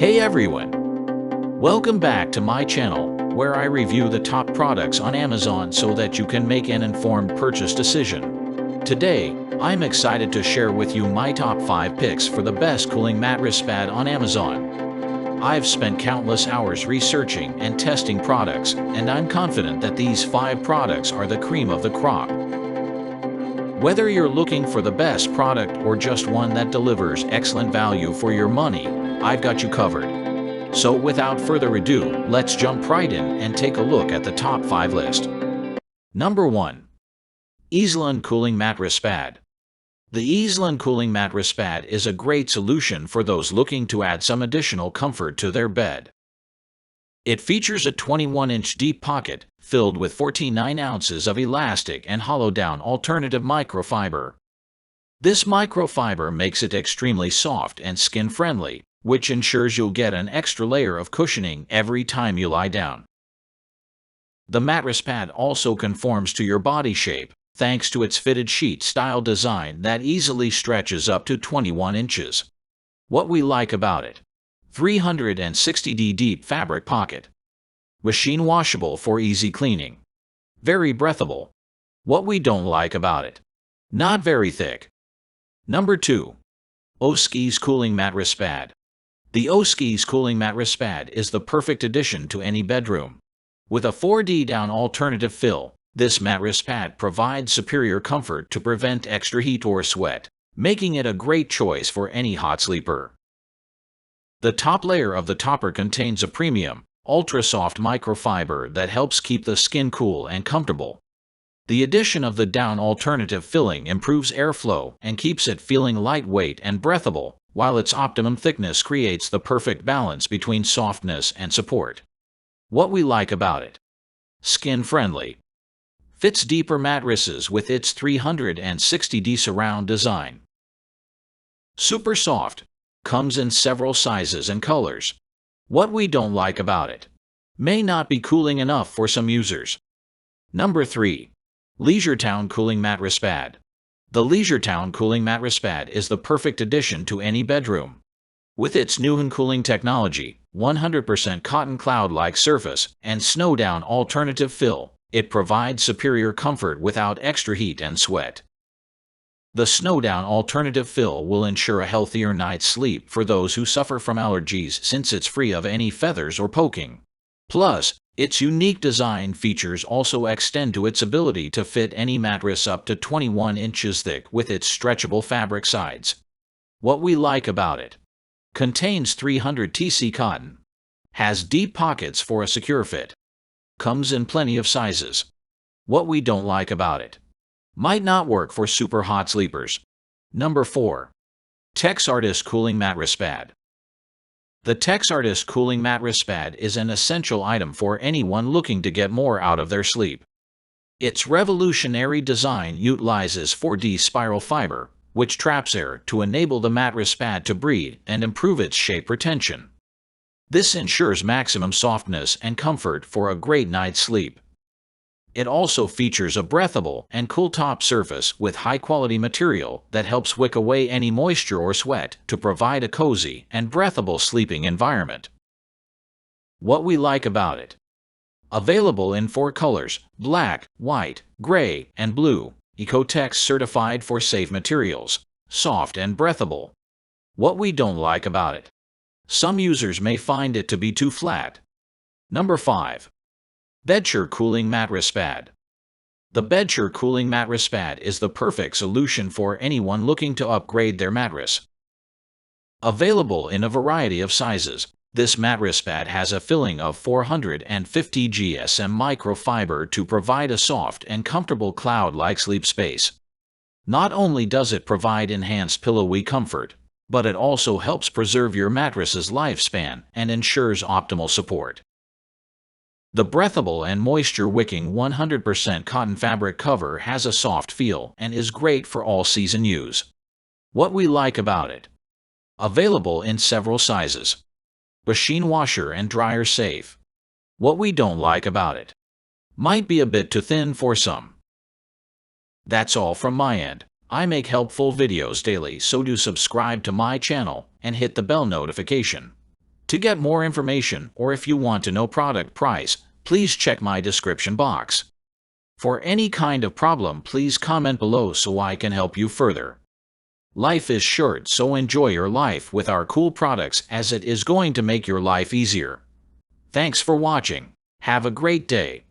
Hey everyone! Welcome back to my channel, where I review the top products on Amazon so that you can make an informed purchase decision. Today, I'm excited to share with you my top 5 picks for the best cooling mattress pad on Amazon. I've spent countless hours researching and testing products, and I'm confident that these 5 products are the cream of the crop. Whether you're looking for the best product or just one that delivers excellent value for your money, I've got you covered. So without further ado, let's jump right in and take a look at the top 5 list. Number 1. Islan Cooling Mattress Pad. The Islan Cooling Mattress Pad is a great solution for those looking to add some additional comfort to their bed. It features a 21-inch deep pocket filled with 14.9 ounces of elastic and hollow-down alternative microfiber. This microfiber makes it extremely soft and skin-friendly, which ensures you'll get an extra layer of cushioning every time you lie down. The mattress pad also conforms to your body shape, thanks to its fitted sheet-style design that easily stretches up to 21 inches. What we like about it: 360° deep fabric pocket. Machine washable for easy cleaning. Very breathable. What we don't like about it: not very thick. Number 2. Oskis Cooling Mattress Pad. The Oskis Cooling Mattress Pad is the perfect addition to any bedroom. With a 4D down alternative fill, this mattress pad provides superior comfort to prevent extra heat or sweat, making it a great choice for any hot sleeper. The top layer of the topper contains a premium, ultra-soft microfiber that helps keep the skin cool and comfortable. The addition of the down alternative filling improves airflow and keeps it feeling lightweight and breathable, while its optimum thickness creates the perfect balance between softness and support. What we like about it: skin-friendly. Fits deeper mattresses with its 360° surround design. Super soft. Comes in several sizes and colors. What we don't like about it: may not be cooling enough for some users. Number 3. Leisuretown Cooling Mattress Pad. The Leisuretown Cooling Mattress Pad is the perfect addition to any bedroom. With its new cooling technology, 100% cotton cloud-like surface, and snow-down alternative fill, it provides superior comfort without extra heat and sweat. The snow-down alternative fill will ensure a healthier night's sleep for those who suffer from allergies, since it's free of any feathers or poking. Plus, its unique design features also extend to its ability to fit any mattress up to 21 inches thick with its stretchable fabric sides. What we like about it: contains 300 TC cotton. Has deep pockets for a secure fit. Comes in plenty of sizes. What we don't like about it: might not work for super hot sleepers. Number 4. Texartis Cooling Mattress Pad. The Texartis Cooling Mattress Pad is an essential item for anyone looking to get more out of their sleep. Its revolutionary design utilizes 4D spiral fiber, which traps air to enable the mattress pad to breathe and improve its shape retention. This ensures maximum softness and comfort for a great night's sleep. It also features a breathable and cool top surface with high-quality material that helps wick away any moisture or sweat to provide a cozy and breathable sleeping environment. What we like about it: available in 4 colors: black, white, gray, and blue. Ecotex certified for safe materials. Soft and breathable. What we don't like about it: some users may find it to be too flat. Number 5. Bedsure Cooling Mattress Pad. The Bedsure Cooling Mattress Pad is the perfect solution for anyone looking to upgrade their mattress. Available in a variety of sizes, this mattress pad has a filling of 450 GSM microfiber to provide a soft and comfortable cloud-like sleep space. Not only does it provide enhanced pillowy comfort, but it also helps preserve your mattress's lifespan and ensures optimal support. The breathable and moisture-wicking 100% cotton fabric cover has a soft feel and is great for all-season use. What we like about it: available in several sizes. Machine washer and dryer safe. What we don't like about it: might be a bit too thin for some. That's all from my end. I make helpful videos daily, so do subscribe to my channel and hit the bell notification. To get more information or if you want to know product price, please check my description box. For any kind of problem, please comment below so I can help you further. Life is short, so enjoy your life with our cool products as it is going to make your life easier. Thanks for watching. Have a great day.